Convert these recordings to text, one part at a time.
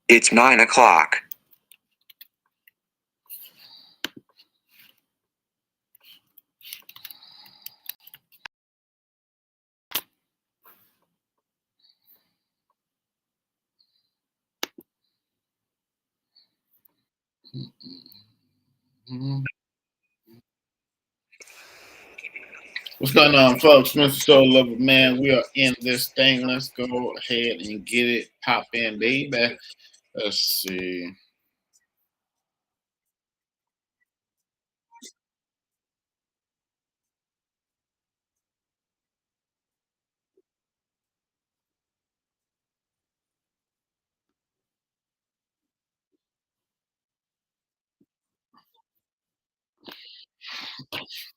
It's 9 o'clock. What's going on, folks? Mr. Soul Lover, man. We are in this thing. Let's go ahead and get it. Pop in, baby. Let's see.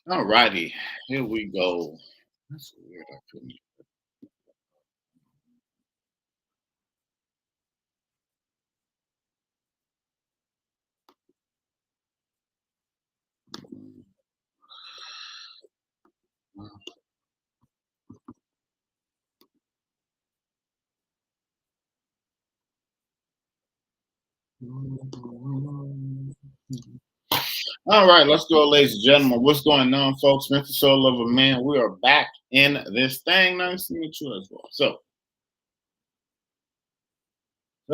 All righty. Here we go. That's weird. I couldn't. All right, let's go, ladies and gentlemen. What's going on, folks? Mr. Soul Lover, man. We are back in this thing. Nice to meet you as well. So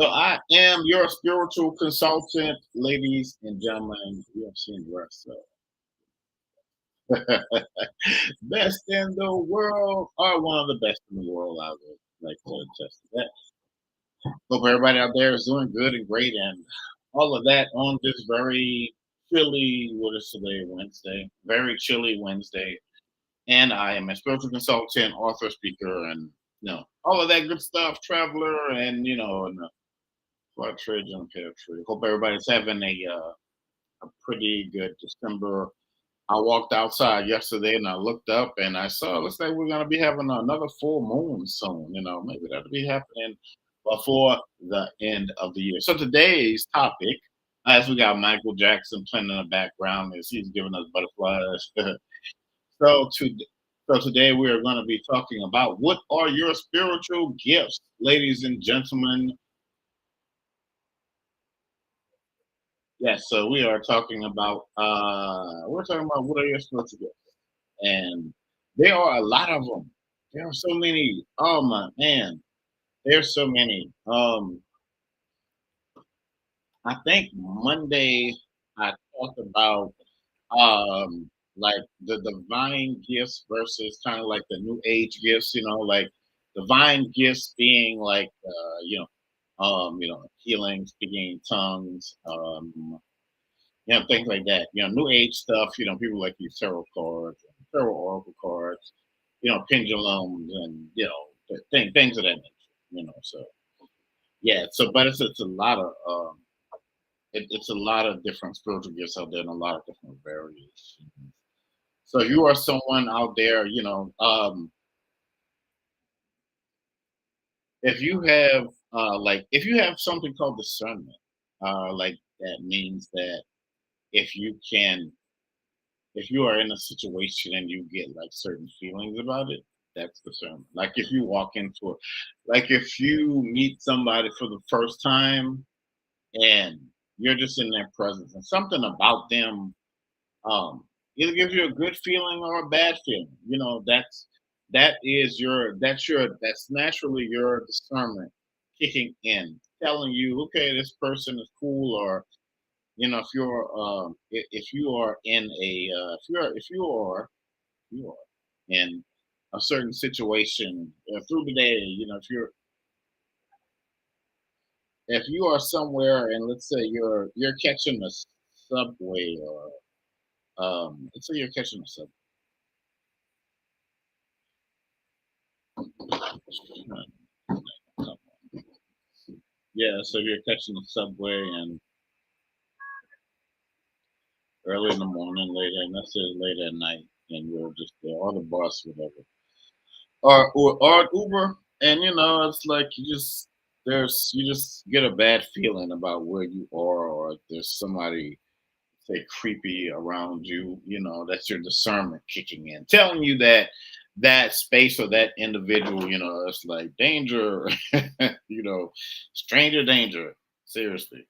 I am your spiritual consultant, ladies and gentlemen. You have seen the rest. So best in the world, or one of the best in the world, I would like to attest to that. Hope everybody out there is doing good and great, and all of that on this very chilly, what is today, Wednesday? Very chilly Wednesday. And I am a spiritual consultant, author, speaker, and all of that good stuff, traveler, and and partridge and pear tree. Hope everybody's having a pretty good December. I walked outside yesterday and I looked up and I saw looks like we're gonna be having another full moon soon. Maybe that'll be happening before the end of the year. So today's topic, as we got Michael Jackson playing in the background, is he's giving us butterflies. so to so today we are going to be talking about what are your spiritual gifts, ladies and gentlemen. Yes, so we are talking about what are your spiritual gifts, and there are a lot of them. There are so many. Oh my man, there's so many. I think Monday I talked about like the divine gifts versus kind of like the new age gifts. Like divine gifts being like healing, speaking in tongues, things like that. New age stuff. People like use tarot cards, tarot oracle cards, pendulums, and things of that nature. So yeah. So, but it's a lot of it's a lot of different spiritual gifts out there, and a lot of different variations. So, you are someone out there. If you have if you have something called discernment, like that means that if you can if you are in a situation and you get like certain feelings about it, that's the sermon. Like if you walk into it, like if you meet somebody for the first time and you're just in their presence and something about them um either gives you a good feeling or a bad feeling. That's naturally your discernment kicking in, telling you, okay, this person is cool, or if you are in a if you are in a certain situation through the day. If you are somewhere and let's say you're catching a subway, or let's say you're catching a subway. Yeah, so you're catching the subway and early in the morning, later, and let's say late at night, and you're just there, or the bus, whatever, or Uber, and it's like you just there's you just get a bad feeling about where you are, or if there's somebody say creepy around you, that's your discernment kicking in, telling you that that space or that individual, it's like danger, you know, stranger danger. Seriously.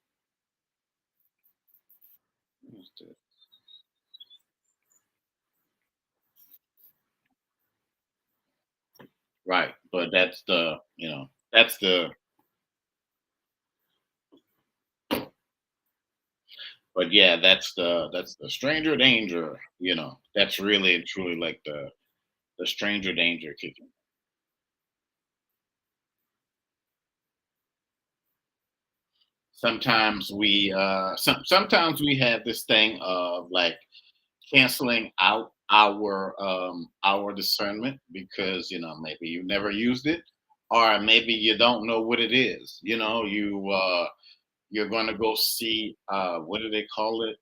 Right. But that's that's the but yeah, that's the stranger danger, That's really and truly like the stranger danger kicking. Sometimes we have this thing of like canceling out our discernment because maybe you never used it, or maybe you don't know what it is. You're going to go see, what do they call it,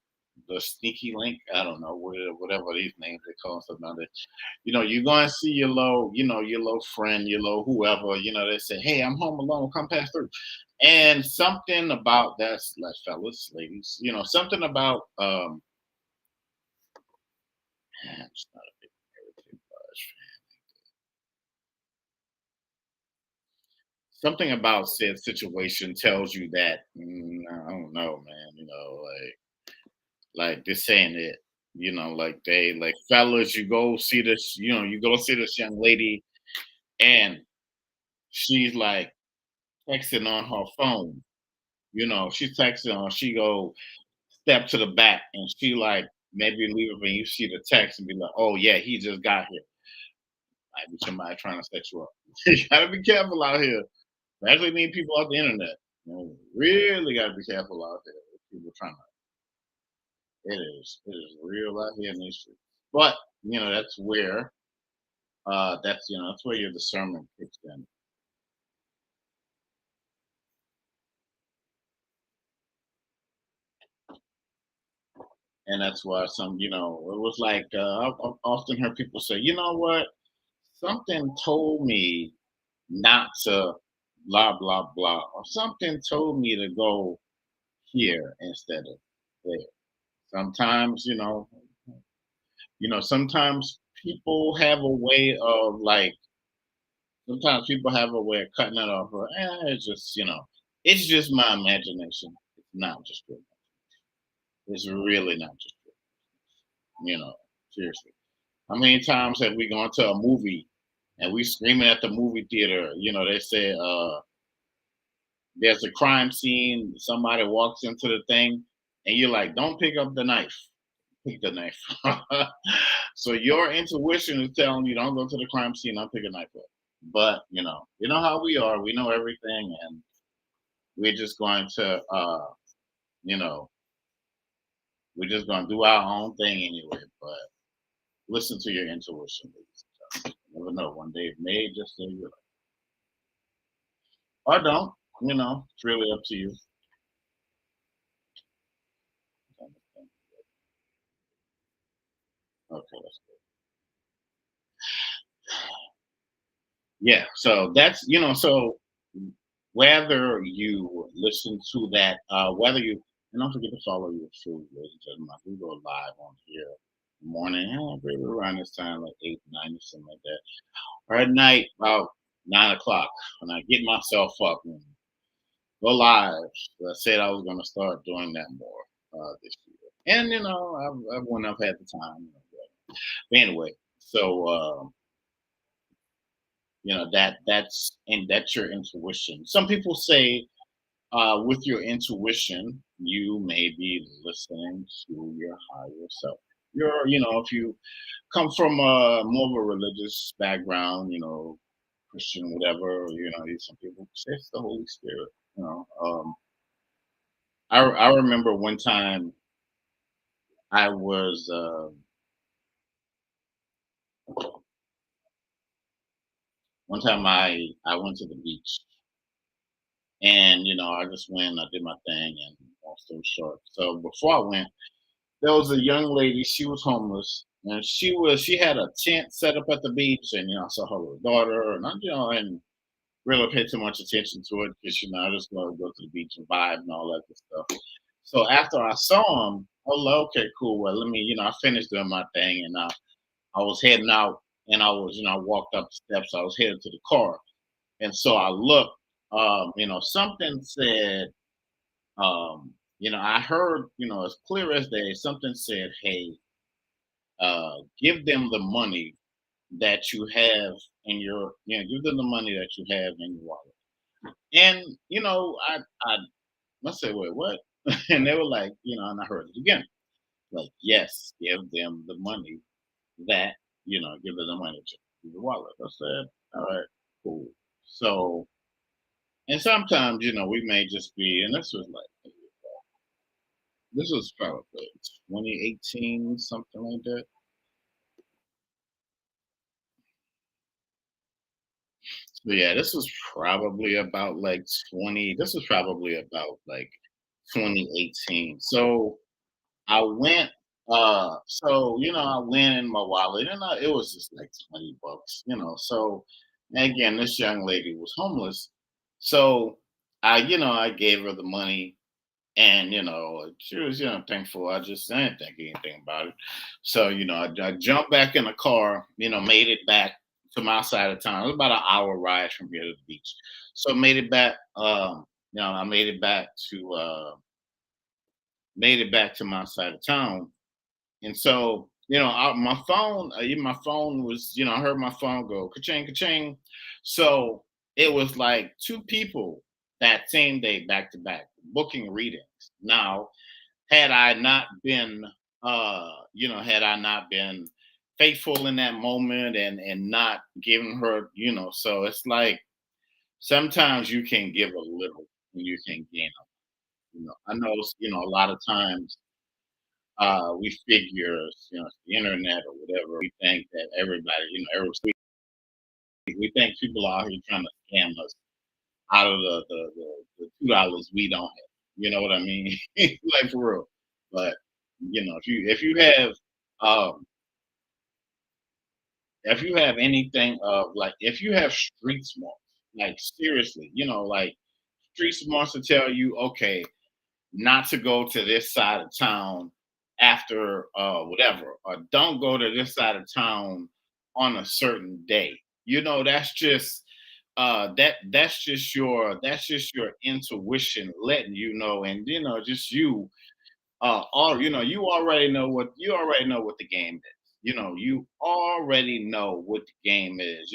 the sneaky link, I don't know, whatever these names they call something like that. You're going to see your little friend, your little whoever, they say, hey, I'm home alone, come pass through. And something about that's like, fellas, ladies, something about I'm just not a big Heritage Bush fan. Something about said situation tells you that, I don't know, man. Like this ain't it. Like they like fellas, you go see this. You go see this young lady, and she's like texting on her phone. She's texting on. She go step to the back, and she like maybe leave it when you see the text and be like, "Oh yeah, he just got here." Might be somebody trying to set you up. You gotta be careful out here. Especially mean people off the internet. Really got to be careful out there. People trying to. It is real out here in these streets. But that's where your discernment kicks in, and that's why it was like I've often heard people say, you know what, something told me not to blah blah blah, or something told me to go here instead of there. Sometimes sometimes people have a way of like sometimes people have a way of cutting it off. Or, it's just my imagination. It's not just your. It's really not just your. Seriously. How many times have we gone to a movie and we screaming at the movie theater? They say there's a crime scene. Somebody walks into the thing, and you're like, "Don't pick up the knife. Pick the knife." So your intuition is telling you, "Don't go to the crime scene. Don't pick a knife up." But you know how we are. We know everything, and we're just going to, you know, we're just going to do our own thing anyway. But listen to your intuition, ladies and gentlemen. You never know. One day it may just save your life, or don't. It's really up to you. Okay, that's good. Yeah. So that's so whether you listen to that, whether you and don't forget to follow your show, ladies and gentlemen. We go live on here morning, maybe around this time, like 8, 9, or something like that. Or at night, about 9 o'clock, when I get myself up and go live. I said I was going to start doing that more this year, and when I've had the time. But anyway, so that's your intuition. Some people say with your intuition, you may be listening to your higher self. If you come from a more of a religious background, Christian, whatever, some people say it's the Holy Spirit. I remember one time I was one time I went to the beach, and I just went, I did my thing, and long story short. So before I went, there was a young lady. She was homeless, and she had a tent set up at the beach, and I saw her little daughter, and really pay too much attention to it because I just want to go to the beach and vibe and all that good stuff. So after I saw him, I was like, okay, cool. Well, let me, I finished doing my thing, and I was heading out, and I walked up the steps. I was headed to the car, and so I looked. Something said, I heard, as clear as day, something said, "Hey, give them the money that you have in your, give them the money that you have in your wallet." And I said, "Wait, what?" And they were like, and I heard it again, like, "Yes, give them the money that, give them the money to the wallet." I said, "All right, cool." So, and sometimes, we may just be, and this was probably 2018, something like that. So yeah, this was probably about like 2018. So I went, I went in my wallet, and it was just like $20, So, and again, this young lady was homeless. So I gave her the money, and, she was, thankful. I didn't think anything about it. So, I jumped back in the car, made it back to my side of town. It was about an hour ride from here to the beach. So made it back, I made it back to my side of town. And so, my phone, even my phone was, I heard my phone go ka-ching, ka-ching. So it was like two people that same day back to back booking readings. Now, had I not been, had I not been faithful in that moment, and not giving her, so it's like sometimes you can give a little and you can gain a. I know, a lot of times we figure, the internet or whatever, we think that everybody, we think people are out here trying to scam us out of the $2 we don't have. You know what I mean? Like, for real. But um if you have anything of, like, if you have street smarts, like, seriously, like, street smarts to tell you, okay, not to go to this side of town after whatever, or don't go to this side of town on a certain day. That's just that's just your intuition letting you know, and just all you already know what the game is. You already know what the game is.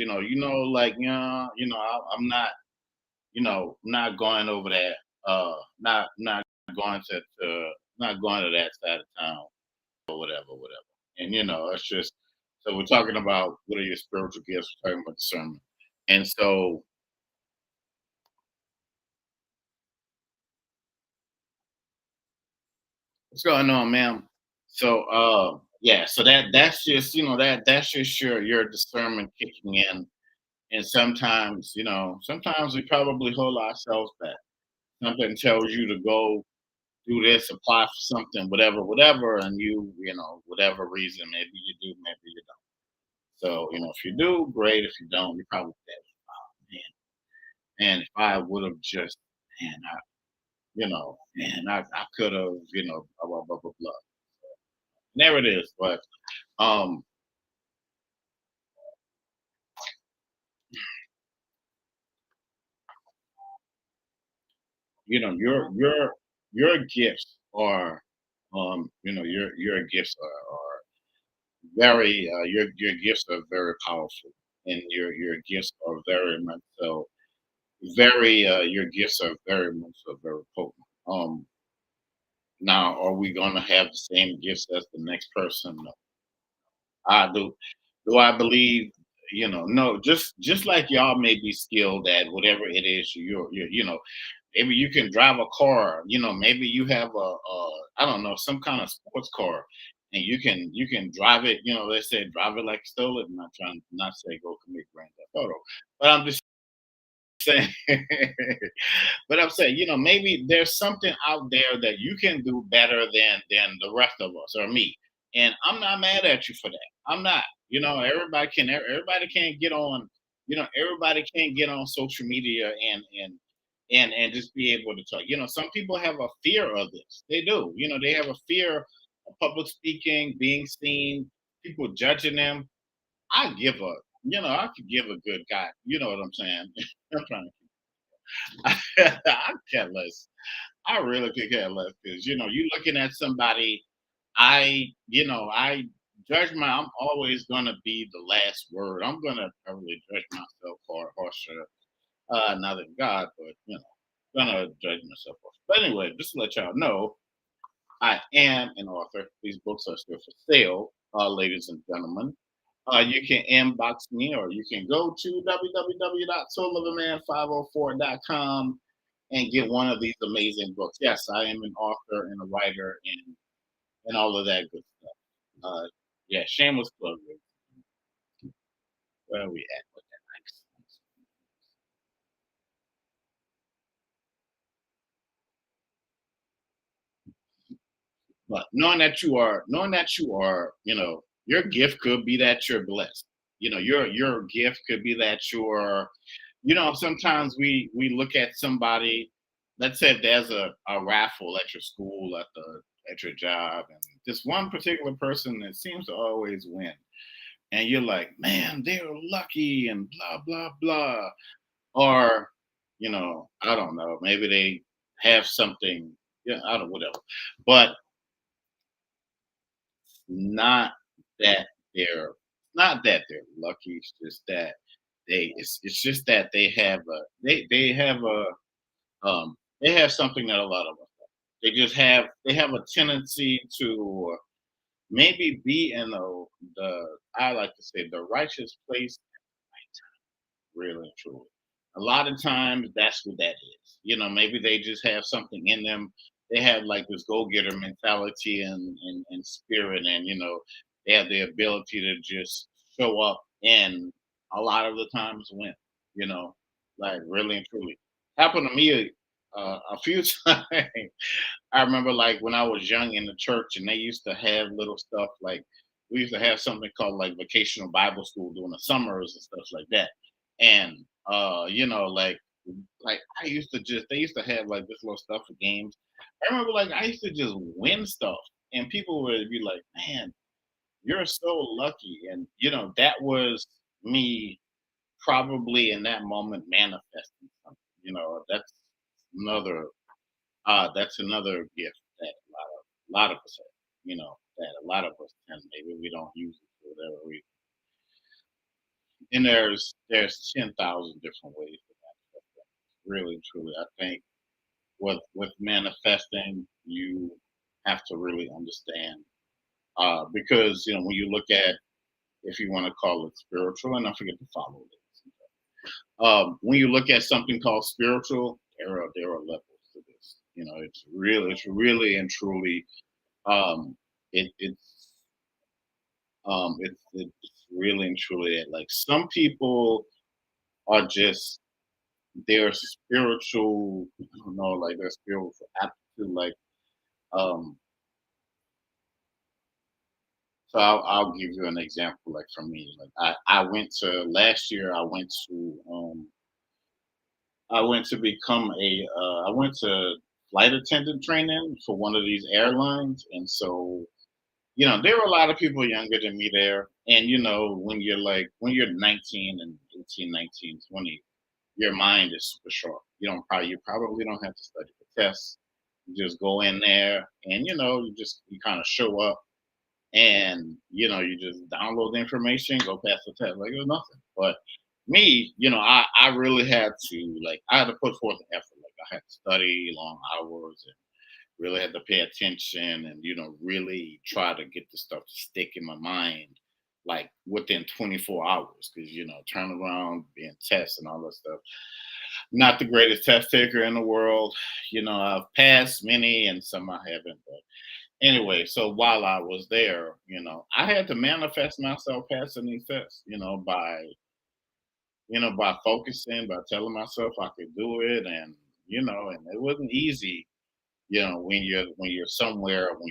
Like, I'm not, not going over there, not going not going to that side of town, or whatever. And it's just, so we're talking about what are your spiritual gifts, we're talking about discernment. And so, what's going on, ma'am? So yeah, so that's just, that's just your discernment kicking in. And sometimes, sometimes we probably hold ourselves back. Something tells you to go do this, apply for something, whatever, and whatever reason, maybe you do, maybe you don't. So, if you do, great. If you don't, you probably dead. Oh, man, if I would have just, man, I could have, blah, blah, blah, blah. There it is. But, um, your gifts are, your gifts are very, your gifts are very powerful, and your gifts are very much so, your gifts are very much so very potent. Now, are we going to have the same gifts as the next person? No. I do I believe, no, just like y'all may be skilled at whatever it is maybe you can drive a car, maybe you have I don't know, some kind of sports car, and you can drive it, they say drive it like you stole it. I'm not trying not to say go commit grand theft auto, but I'm just saying, but I'm saying, maybe there's something out there that you can do better than the rest of us or me. And I'm not mad at you for that. I'm not. Everybody can't get on, everybody can't get on social media and just be able to talk. Some people have a fear of this. They do. They have a fear of public speaking, being seen, people judging them. I could give a good guy. You know what I'm saying? I'm trying to. I care less. I really could care less because you looking at somebody. I judge I'm always gonna be the last word. I'm gonna probably judge myself for harsher, not than God, but gonna judge myself. But anyway, just to let y'all know, I am an author. These books are still for sale, ladies and gentlemen. You can inbox me or you can go to www.souloftheman504.com and get one of these amazing books. Yes, I am an author and a writer and all of that good stuff. Yeah, shameless plug. Where are we at with that? Nice. But knowing that you are, your gift could be that you're blessed. Your gift could be that sometimes we look at somebody. Let's say if there's a raffle at your school, at your job, and this one particular person that seems to always win, and you're like, man, they're lucky, and blah blah blah, or I don't know, maybe they have something, yeah, I don't whatever, but not that they're not that they're lucky. It's just that it's just that they have something that a lot of us don't. They have a tendency to maybe be in the I like to say the righteous place really and truly. A lot of times that's what that is. Maybe they just have something in them. They have like this go-getter mentality and spirit, and they have the ability to just show up and a lot of the times win, you know, like really and truly. Happened to me a few times. I remember like when I was young in the church and they used to have little stuff like we used to have something called like vacational Bible school during the summers and stuff like that. And like I used to just they used to have like this little stuff for games. I remember like I used to just win stuff and people would be like, man, you're so lucky. And that was me probably in that moment manifesting something. Another that's another gift that a lot of us have, that a lot of us tend maybe we don't use it for whatever reason. And there's 10,000 different ways to manifest things. Really and truly. I think with manifesting you have to really understand because when you look at if you want to call it spiritual, and don't forget to follow this. When you look at something called spiritual, there are levels to this. It's really and truly it it's really and truly it. Like some people are just their spiritual, I don't know, like their spiritual aptitude, like um. So I'll give you an example, like for me, like I went to last year. I went to become I went to flight attendant training for one of these airlines, and so there were a lot of people younger than me there. And when you're 19 and 18, 19, 20, your mind is super sharp. You probably don't have to study for tests. You just go in there and you kind of show up and you just download the information, go pass the test like it was nothing. But me, I really had to like I had to put forth the effort. Like I had to study long hours and really had to pay attention and really try to get the stuff to stick in my mind like within 24 hours because turn around being tests and all that stuff. Not the greatest test taker in the world. I've passed many and some I haven't, but anyway, so while I was there, I had to manifest myself passing these tests, by focusing, by telling myself I could do it, and and it wasn't easy, when you're somewhere, when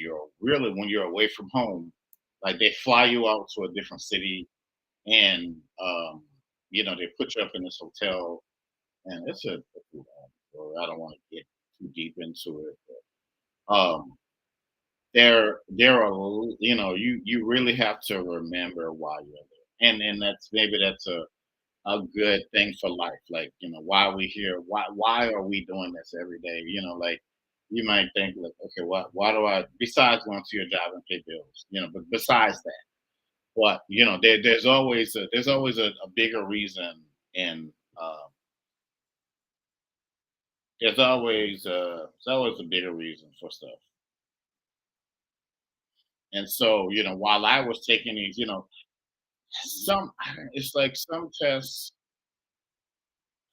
you're away from home, like they fly you out to a different city, and they put you up in this hotel, and it's a long story. I don't want to get too deep into it. But, there are you really have to remember why you're there, and that's a good thing for life. Like, why are we here? Why are we doing this every day? Like, you might think like, okay, why do I, besides going to your job and pay bills, but besides that, what, there's always a bigger reason, and there's always a bigger reason for stuff. And so, while I was taking these, some it's like some tests,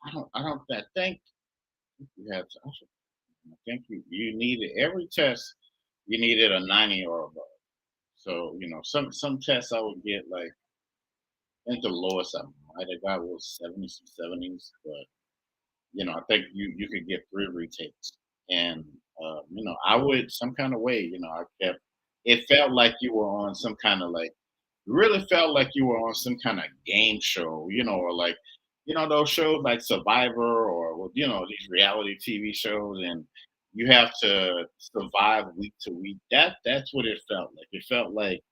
I think you have to, I think you needed every test, you needed a 90 or above. So, some tests I would get like, I think the lowest I might have got was 70s, 70s, but I think you could get three retakes. And I would, some kind of way, I kept, it felt like you were on some kind of like, really felt like you were on some kind of game show, or like, those shows like Survivor, or well, these reality TV shows, and you have to survive week to week. That's what it felt like. It felt like,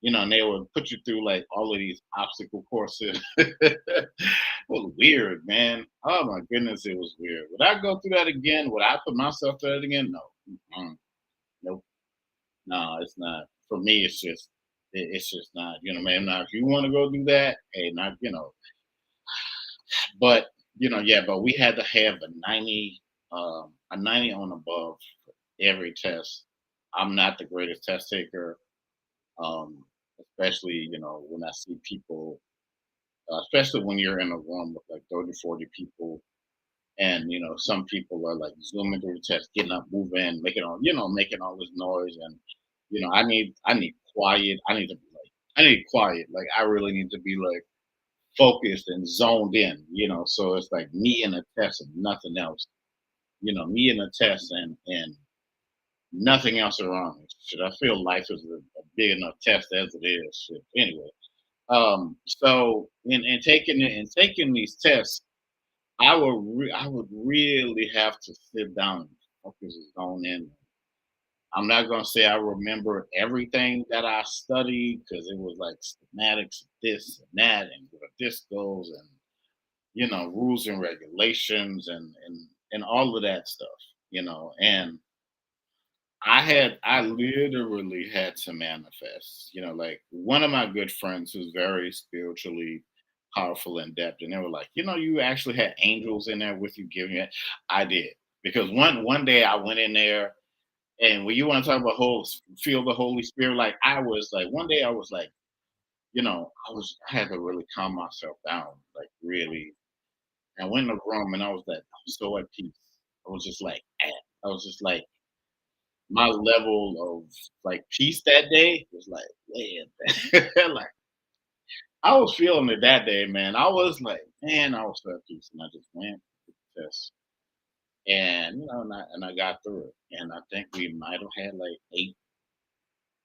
and they would put you through like all of these obstacle courses. It was weird, man. Oh my goodness, it was weird. Would I go through that again? Would I put myself through that again? No. Mm-mm. Nope. No, it's not. For me, it's just not. Man. Now, if you want to go do that, hey, not. But yeah. But we had to have a 90 on above for every test. I'm not the greatest test taker, um, especially when I see people, especially when you're in a room with like 30, 40 people, and some people are like zooming through the test, getting up, moving, making all this noise, and I need quiet. I need quiet. Like, I really need to be like focused and zoned in. So it's like me and a test and nothing else. Me and a test, and nothing else around me. Shit, I feel life is a big enough test as it is. Shit. Anyway, so in taking these tests, I would really have to sit down and focus on in. I'm not gonna say I remember everything that I studied, because it was like schematics, this and that, and where this goes, and rules and regulations, and all of that stuff. And I literally had to manifest. Like, one of my good friends who's very spiritually powerful and depth, and they were like, you actually had angels in there with you giving it. I did, because one day I went in there, and when you want to talk about feel the Holy Spirit, like, I was like, one day I was like, I had to really calm myself down, like, really. And I went in the room, and I was like, I'm so at peace. I was just like, I was just like, my level of like peace that day was like, man, like, I was feeling it that day, man. I was like, man, I was so at peace, and I just went to the test, and and I got through it, and I think we might have had like eight,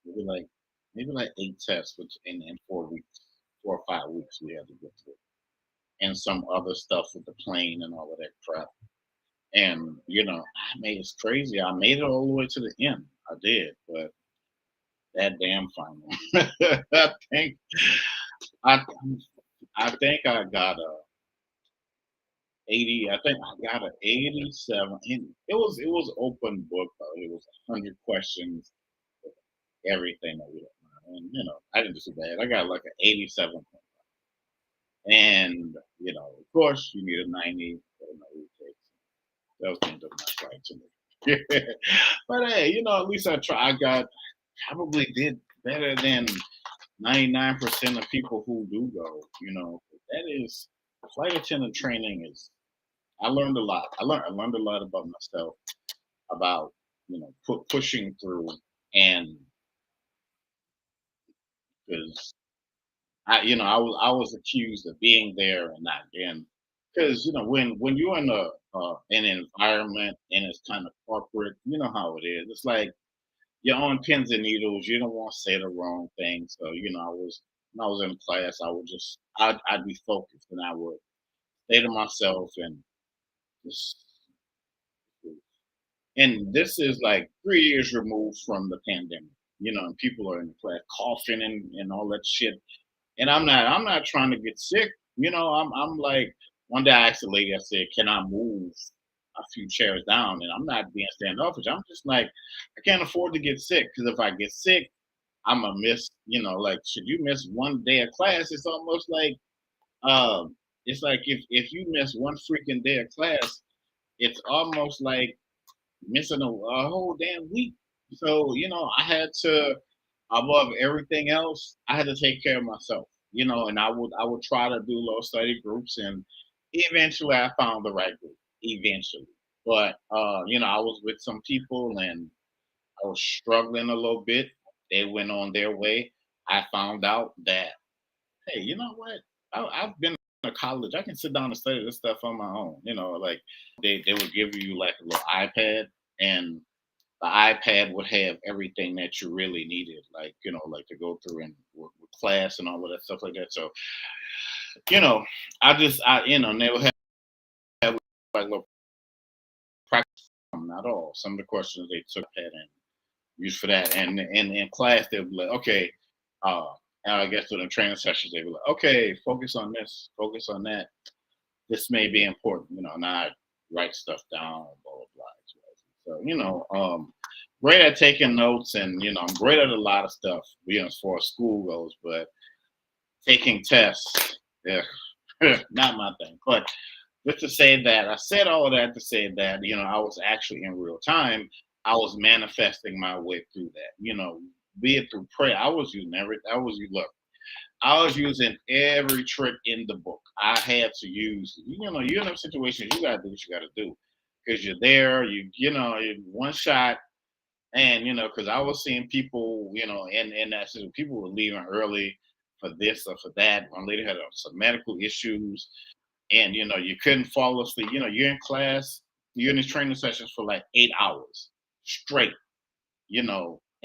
maybe like maybe like eight tests, which in 4 weeks, 4 or 5 weeks we had to get through, and some other stuff with the plane and all of that crap. And I made it's crazy. I made it all the way to the end. I did, but that damn final. I think I I think I got a 80. I think I got a 87. And it was open book though. It was 100 questions, everything that we had. And I didn't do so bad. I got like an 87. And of course, you need a 90 for the no retakes. Those things are not right to me. But hey, at least I try. I got probably did better than 99% of people who do go. That is, flight attendant training is. I learned a lot. I learned a lot about myself, about pushing through, and because I was accused of being there and not being, because when you're in an environment and it's kind of corporate, you know how it is. It's like you're on pins and needles. You don't want to say the wrong thing. So I was. when I was in class, I would just I'd be focused and I would say to myself and just and this is like 3 years removed from the pandemic, and people are in the class coughing and all that shit. And I'm not trying to get sick. I'm like one day I asked the lady, I said, "Can I move a few chairs down?" And I'm not being standoffish. I'm just like, I can't afford to get sick because if I get sick, I'm gonna miss. Like should you miss one day of class? Um, it's like if you miss one freaking day of class, it's almost like missing a whole damn week. So I had to above everything else, I had to take care of myself, and I would try to do little study groups and eventually I found the right group. Eventually. But I was with some people and I was struggling a little bit. They went on their way. I found out that, hey, you know what? I've been to college. I can sit down and study this stuff on my own. Like they would give you like a little iPad and the iPad would have everything that you really needed, like like to go through and with class and all of that stuff like that. So you know, and they would have like little practice, not all. Some of the questions they took that and used for that, and in class they would be like, okay, uh, and I guess during the training sessions they would like, okay, focus on this, focus on that. This may be important, not write stuff down, blah blah blah. So great at taking notes, and I'm great at a lot of stuff, as far as school goes. But taking tests, yeah, not my thing. But just to say that, I said all of that to say that I was actually in real time. I was manifesting my way through that. Be it through prayer. I was using every. I was look. I was using every trick in the book. I had to use. You're in those situations. You gotta do what you gotta do because you're there. One shot. And because I was seeing people, in that situation, people were leaving early for this or for that. One lady had some medical issues, and you couldn't fall asleep. You're in class, you're in these training sessions for like 8 hours straight.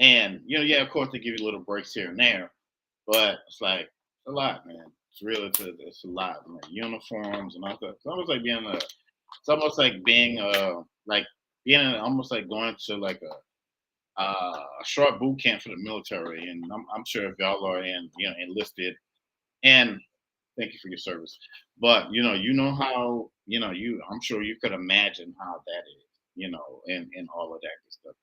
And yeah, of course they give you little breaks here and there, but it's like it's a lot, man. It's a lot, man. Uniforms and all that. It's almost like almost like going to like a short boot camp for the military, and I'm sure if y'all are enlisted, and thank you for your service. But how I'm sure you could imagine how that is, and all of that good stuff.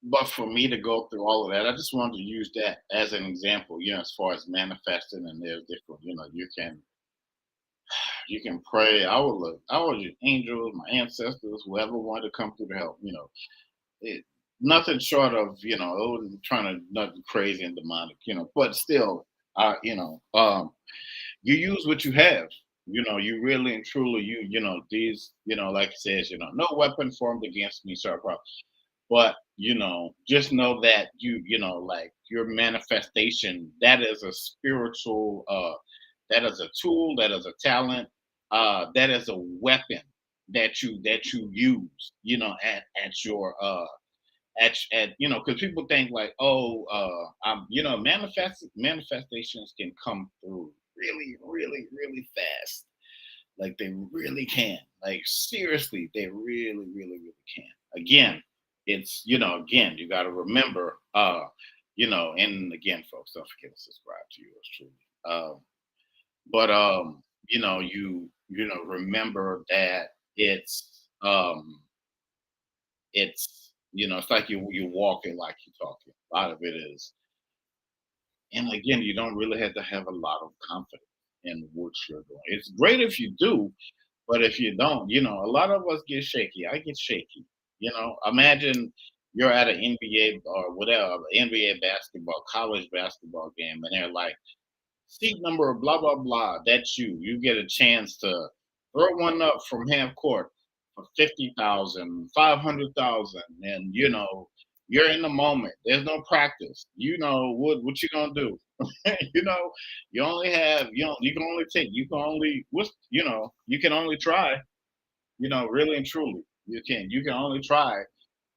But for me to go through all of that, I just wanted to use that as an example, as far as manifesting, and there's different, you can pray. I would use angels, my ancestors, whoever wanted to come through to help. It, nothing short of trying to nothing crazy and demonic, but still, you use what you have. You really and truly these like it says, no weapon formed against me shall prosper. But just know that like your manifestation, that is a spiritual, that is a tool, that is a talent, that is a weapon that you use, at your at because people think like, oh, manifestations can come through really really really fast, like they really can, like seriously they really really really can. Again, it's again, you got to remember, and again, folks, don't forget to subscribe to yours truly. But remember that it's like you walking like you're talking. A lot of it is, and again, you don't really have to have a lot of confidence in what you're doing. It's great if you do, but if you don't, a lot of us get shaky. I get shaky. Imagine you're at an NBA or whatever, NBA basketball, college basketball game, and they're like, seat number blah blah blah. That's you. You get a chance to throw one up from half court for 50,000, 500,000, and you're in the moment. There's no practice. What you gonna do? you know, you only have you can only take you can only you can only try. Really and truly, you can only try.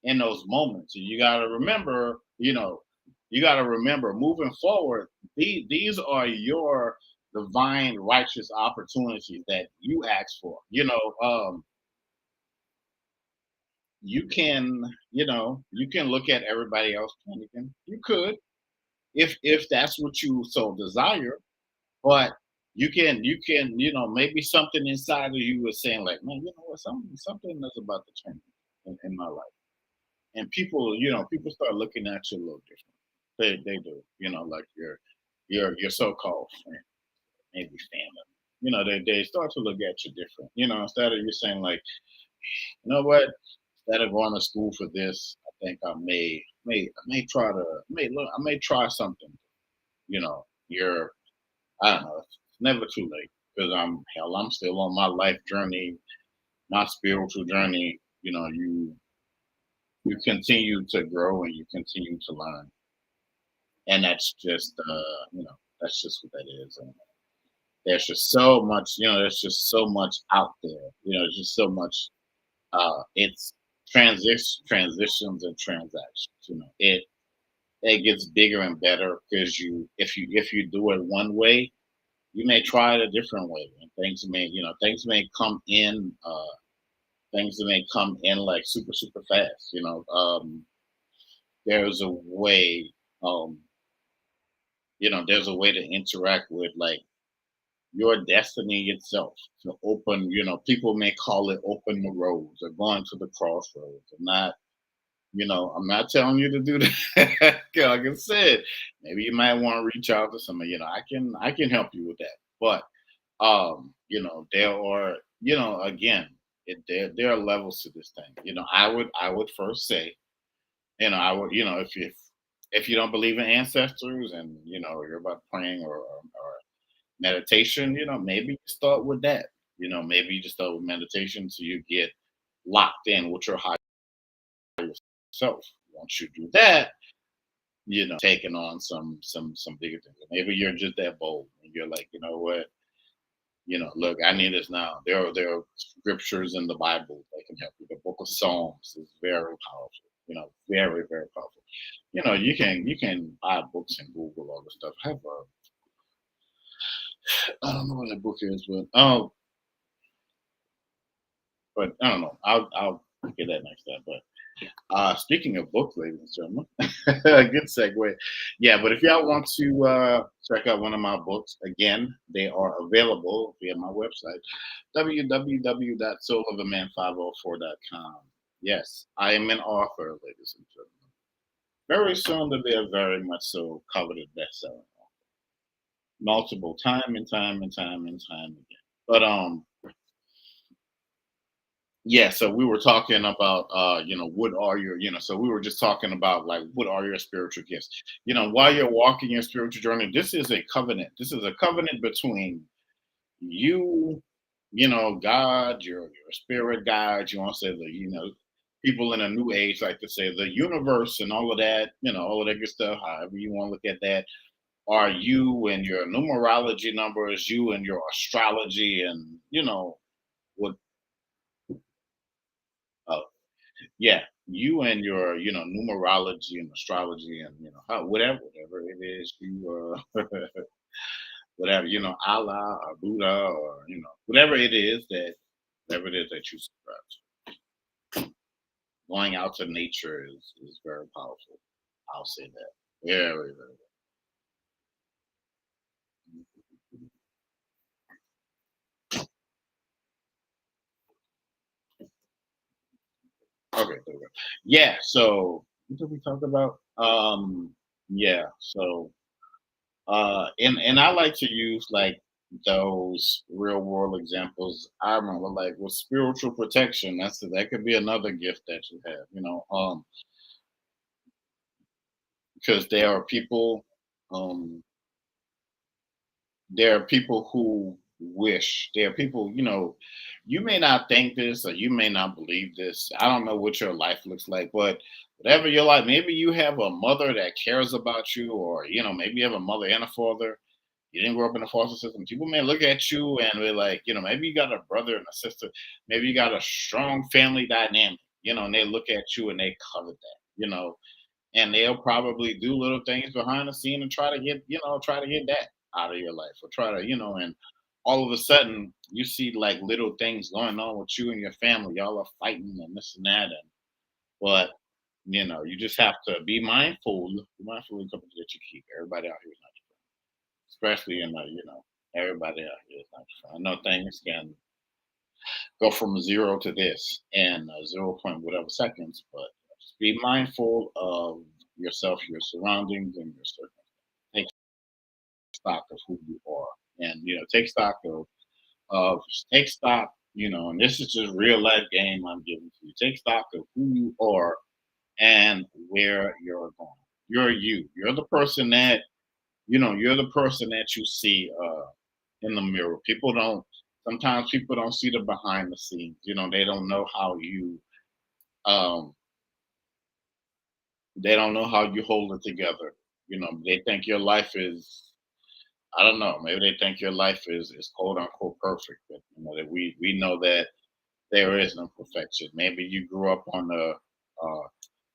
in those moments. And you got to remember, you got to remember moving forward, these are your divine righteous opportunities that you asked for. You can, you can look at everybody else panicking. You could, if that's what you so desire, but you can, maybe something inside of you is saying like, man, you know what, something is about to change in my life. And people, people start looking at you a little different. They do, like your so-called friend, maybe family. They start to look at you different. Instead of you saying like, you know what, instead of going to school for this, I think I may try to may look I may try something. You're I don't know. It's never too late because I'm still on my life journey, my spiritual journey. You continue to grow and you continue to learn, and that's just what that is. And there's just so much, there's just so much out there. There's just so much. It's transitions and transactions. It gets bigger and better because if you do it one way, you may try it a different way, and things may come in. Things may come in like super super fast. There's a way. Um, there's a way to interact with like your destiny itself to open. People may call it open the roads or going to the crossroads. I'm not telling you to do that. Like I said, maybe you might want to reach out to somebody. I can help you with that. But there are, again, there are levels to this thing. I would first say, I would, if you don't believe in ancestors and you're about praying or meditation, maybe you start with that. Maybe you just start with meditation so you get locked in with your higher self. Once you do that, taking on some bigger things. Maybe you're just that bold and you're like, you know what, look, I need this now. There are scriptures in the Bible that can help you. The book of Psalms is very powerful, very, very powerful. You can buy books and Google all this stuff. I don't know what that book is, but I don't know. I'll get that next time. But speaking of books, ladies and gentlemen, good segue. Yeah, but if y'all want to check out one of my books, again, they are available via my website, www.soulofaman504.com. Yes, I am an author, ladies and gentlemen. Very soon to be a very much so coveted bestseller author. Multiple time and time and time and time again. But yeah, so we were talking about what are your, so we were just talking about like what are your spiritual gifts. While you're walking your spiritual journey, this is a covenant. This is a covenant between you, God, your spirit guide, you want to say people in a new age like to say the universe and all of that good stuff, however you want to look at that, are you and your numerology numbers, you and your astrology and what uh, yeah, you and your numerology and astrology and whatever it is whatever Allah or Buddha or whatever it is that you subscribe to. Going out to nature is very powerful. I'll say that very very. Okay, there we go. Yeah, so what did we talk about? Yeah, so and I like to use like those real world examples. I remember like with spiritual protection, that could be another gift that you have, because there are people who wish. There are people, you may not think this or you may not believe this. I don't know what your life looks like, but whatever your life, maybe you have a mother that cares about you, or maybe you have a mother and a father. You didn't grow up in a foster system. People may look at you and be like, maybe you got a brother and a sister. Maybe you got a strong family dynamic. and they look at you and they covet that, and they'll probably do little things behind the scene and try to get that out of your life or try to, and all of a sudden you see like little things going on with you and your family. Y'all are fighting and this and that. But you just have to be mindful of the company that you keep. Everybody out here is not your friend. Especially everybody out here is not your friend. I know things can go from zero to this in 0 point whatever seconds, but just be mindful of yourself, your surroundings, and your circumstances. Take stock of who you are, and take stock of take stock. And this is just real life game I'm giving to you. Take stock of who you are and where you're going. You're you. You're the person that You're the person that you see in the mirror. People don't. Sometimes people don't see the behind the scenes. They don't know how you. Um, they don't know how you hold it together. They think your life is. I don't know. Maybe they think your life is quote unquote perfect. But that we know that there is no perfection. Maybe you grew up on the.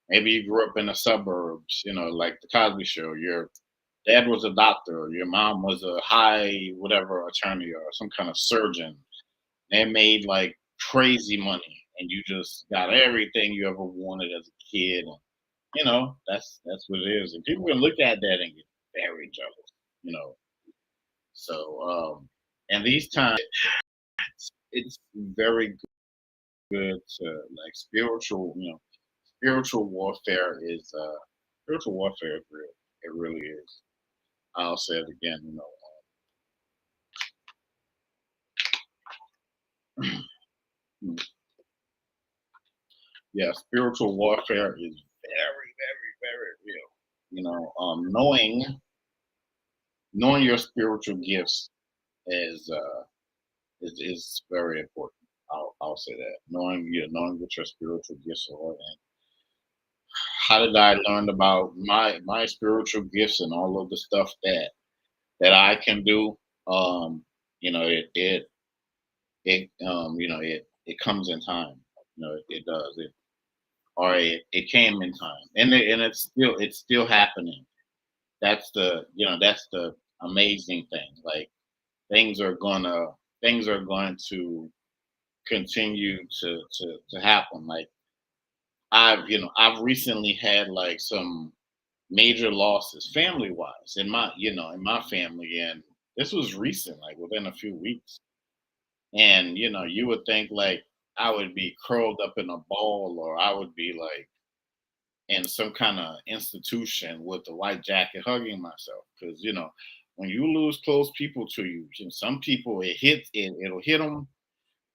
Maybe you grew up in the suburbs. Like the Cosby Show. Your dad was a doctor, or your mom was a high whatever attorney or some kind of surgeon. They made like crazy money, and you just got everything you ever wanted as a kid. And that's what it is. And people can look at that and get very jealous. You know, so and these times it's very good to like spiritual warfare is spiritual warfare is real. It really is. I'll say it again. Yeah, spiritual warfare is very, very, very real. Knowing your spiritual gifts is is very important. I'll say that knowing what your spiritual gifts are and how did I learn about my spiritual gifts and all of the stuff that I can do. Um, it comes in time. It does. It came in time, and it's still happening. That's the amazing thing. Like things are gonna things are going to continue to happen. Like I've recently had like some major losses family wise in my family, and this was recent, like within a few weeks. And you would think like I would be curled up in a ball, or I would be like in some kind of institution with a white jacket hugging myself, because when you lose close people to you, some people it'll hit them,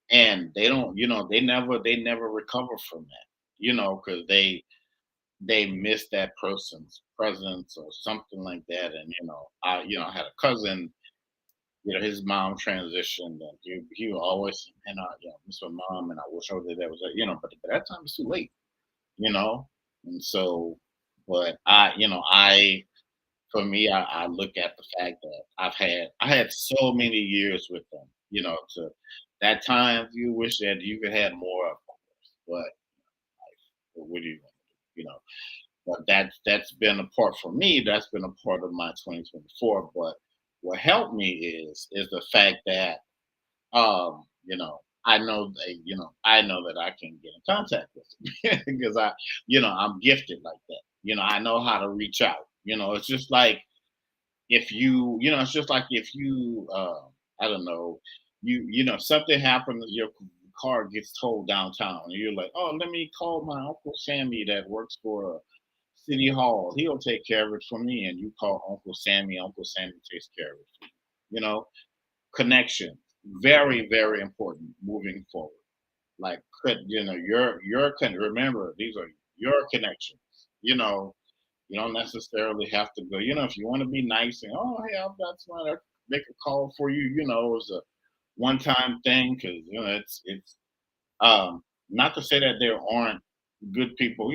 and they don't they never recover from that, because they miss that person's presence or something like that. And I had a cousin, his mom transitioned, and he would always say, man, miss my mom, and I wish I was there. Was but by that time it's too late, you know. And so, but I for me, I look at the fact that I had so many years with them, to that time you wish that you could have more of course, but what do you want to do, but that's been a part for me. That's been a part of my 2024. But what helped me is the fact that I know that I can get in contact with them because I'm gifted like that. I know how to reach out. It's just like if it's just like if you I don't know, something happens, your car gets towed downtown, and you're like, oh, let me call my uncle Sammy that works for City Hall. He'll take care of it for me. And you call Uncle Sammy. Uncle Sammy takes care of it for you. Connection, very, very important moving forward. Like, remember, these are your connections. You know, you don't necessarily have to go. If you want to be nice and hey, I've got someone that make a call for you. It's a one time thing, because not to say that there aren't good people.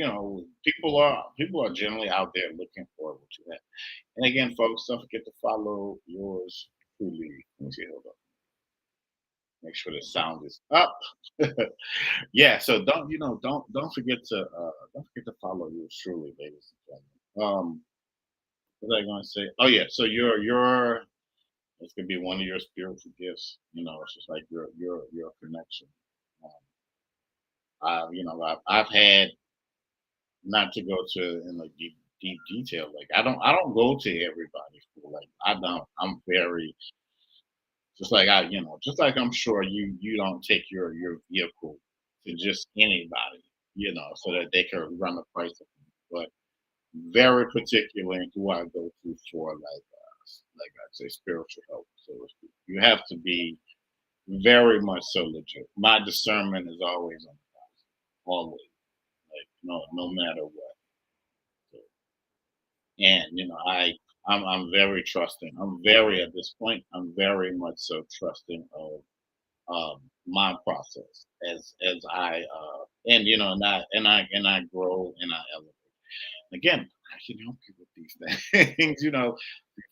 People are generally out there looking for what you have. And again, folks, don't forget to follow yours truly. Let me see. Hold up. Make sure the sound is up. Yeah, so don't forget to follow yours truly, ladies and gentlemen. What was I gonna say? Oh yeah, so your it's gonna be one of your spiritual gifts. It's just like your connection. Um, I've had, not to go to in like deep detail. Like I don't go to everybody's school. Like I don't. I'm very, just like just like I'm sure you don't take your vehicle to just anybody, so that they can run the price of it. But very particular in who I go to for like I'd say spiritual help. So to speak. You have to be very much so legit. My discernment is always on the house, always. Like no matter what. So, and I'm very trusting. I'm very at this point. I'm very much so trusting of my process as I and and I grow and I elevate. Again, I can help you with these things.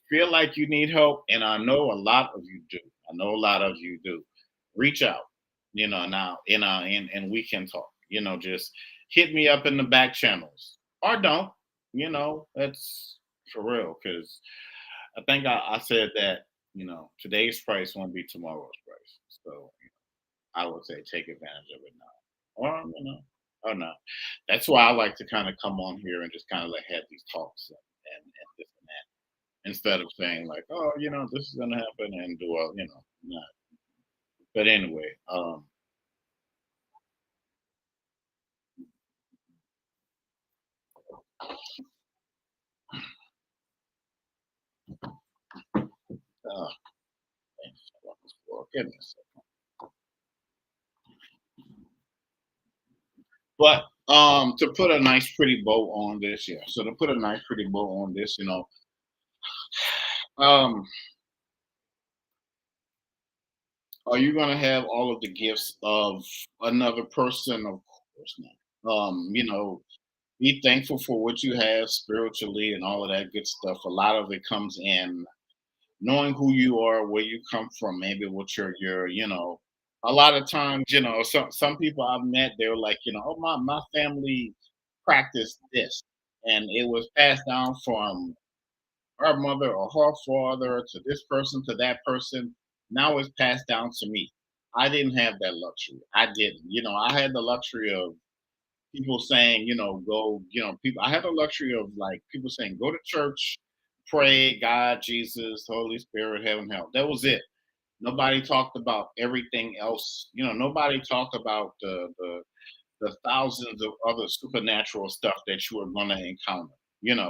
Feel like you need help, and I know a lot of you do. I know a lot of you do. Reach out, now, and we can talk. Just hit me up in the back channels, or don't. That's for real. Because I think I said that. Today's price won't be tomorrow's price. So I would say take advantage of it now, or not. That's why I like to kind of come on here and just kind of like have these talks and this and that, instead of saying like, oh, this is gonna happen and do all, not. But anyway, uh, goodness. But to put a nice pretty bow on this, yeah. So to put a nice pretty bow on this, um, are you gonna have all of the gifts of another person? Of course not. Be thankful for what you have spiritually and all of that good stuff. A lot of it comes in knowing who you are, where you come from, maybe what a lot of times, some people I've met, they were like, oh, my family practiced this, and it was passed down from her mother or her father to this person to that person. Now it's passed down to me. I didn't have that luxury. I didn't. I had the luxury of people saying, go, people, I had the luxury of like people saying, go to church, pray, God, Jesus, Holy Spirit, heaven, hell. That was it. Nobody talked about everything else. Nobody talked about the thousands of other supernatural stuff that you are going to encounter. And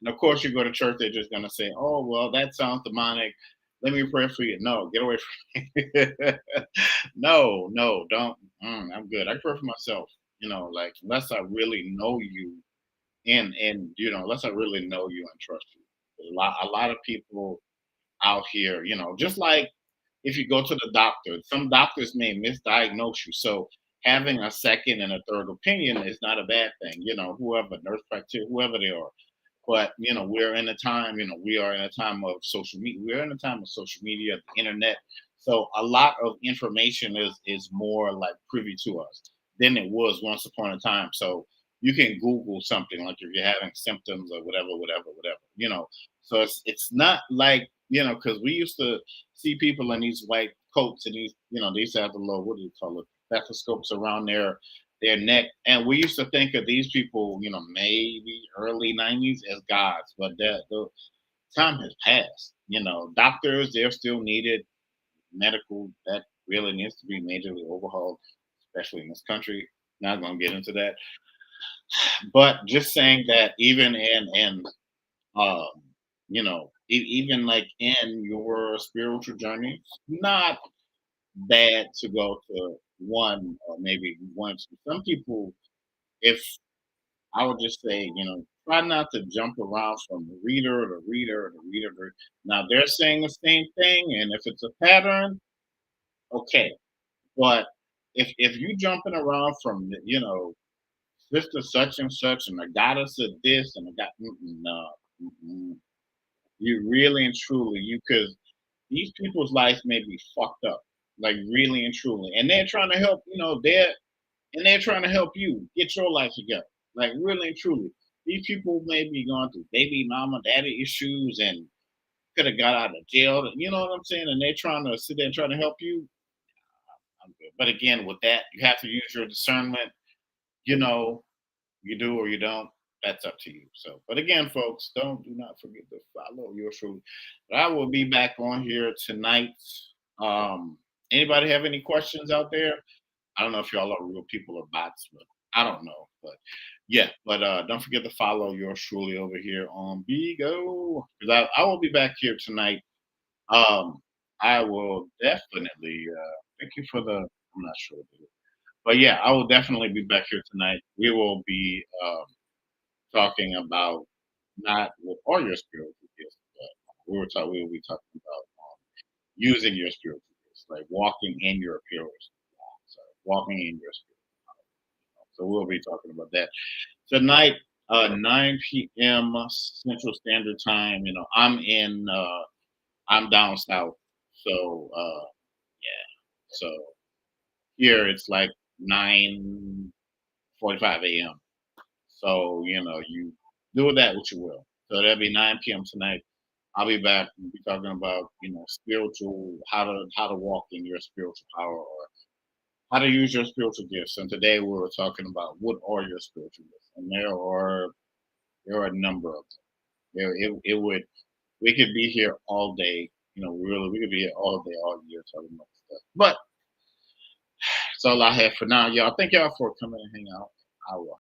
of course, you go to church, they're just going to say, oh, well, that sounds demonic. Let me pray for you. No, get away from me. No, no, don't. I'm good. I pray for myself. Like unless I really know you, and unless I really know you and trust you. A lot of people out here, just like if you go to the doctor, some doctors may misdiagnose you. So having a second and a third opinion is not a bad thing. Whoever, nurse practitioner, whoever they are. But we're in a time, we are in a time of social media. We're in a time of social media, the internet. So a lot of information is more like privy to us than it was once upon a time. So you can Google something like if you're having symptoms or whatever, whatever, whatever. So it's not like because we used to see people in these white coats and these they used to have the little, what do you call it, stethoscopes around their neck. And we used to think of these people, maybe early 90s as gods, but the time has passed. Doctors, they're still needed. Medical, that really needs to be majorly overhauled, especially in this country. Not going to get into that. But just saying that even um, even like in your spiritual journey, not bad to go to one or maybe once. Some people, if I would just say, try not to jump around from reader to reader to reader to. Now they're saying the same thing, and if it's a pattern, okay. But if you jumping around from sister such and such, and the goddess of this, and the god, no, mm-mm. You really and truly, you, because these people's lives may be fucked up. like really and truly. And they're trying to help, they're trying to help you get your life together. Like really and truly. These people may be going through baby mama, daddy issues and could have got out of jail. You know what I'm saying? And they're trying to sit there and trying to help you. I'm good. But again, with that, you have to use your discernment. You know, you do or you don't. That's up to you. So, but again, folks, do not forget to follow yours truly. But I will be back on here tonight. Um, Anybody have any questions out there? I don't know if y'all are real people or bots, but I don't know. But yeah, but don't forget to follow yours truly over here on Bigo because I will be back here tonight. Um, I will definitely thank you for the. I'm not sure, but yeah, I will definitely be back here tonight. We will be talking about not what are your spiritual gifts, but we will be talking about using your spiritual gifts, like walking in your spiritual, sorry, walking in your spirit. So we'll be talking about that tonight, 9 p.m. Central Standard Time. I'm down south, so yeah. So here it's like 9:45 a.m. So you do with that what you will. So that'll be 9 p.m. tonight. I'll be back. We'll be talking about spiritual how to walk in your spiritual power or how to use your spiritual gifts. And today we were talking about what are your spiritual gifts, and there are a number of them. It would we could be here all day. Really, we could be here all day, all year talking about stuff. But that's all I have for now, y'all. Thank y'all for coming and hang out. I will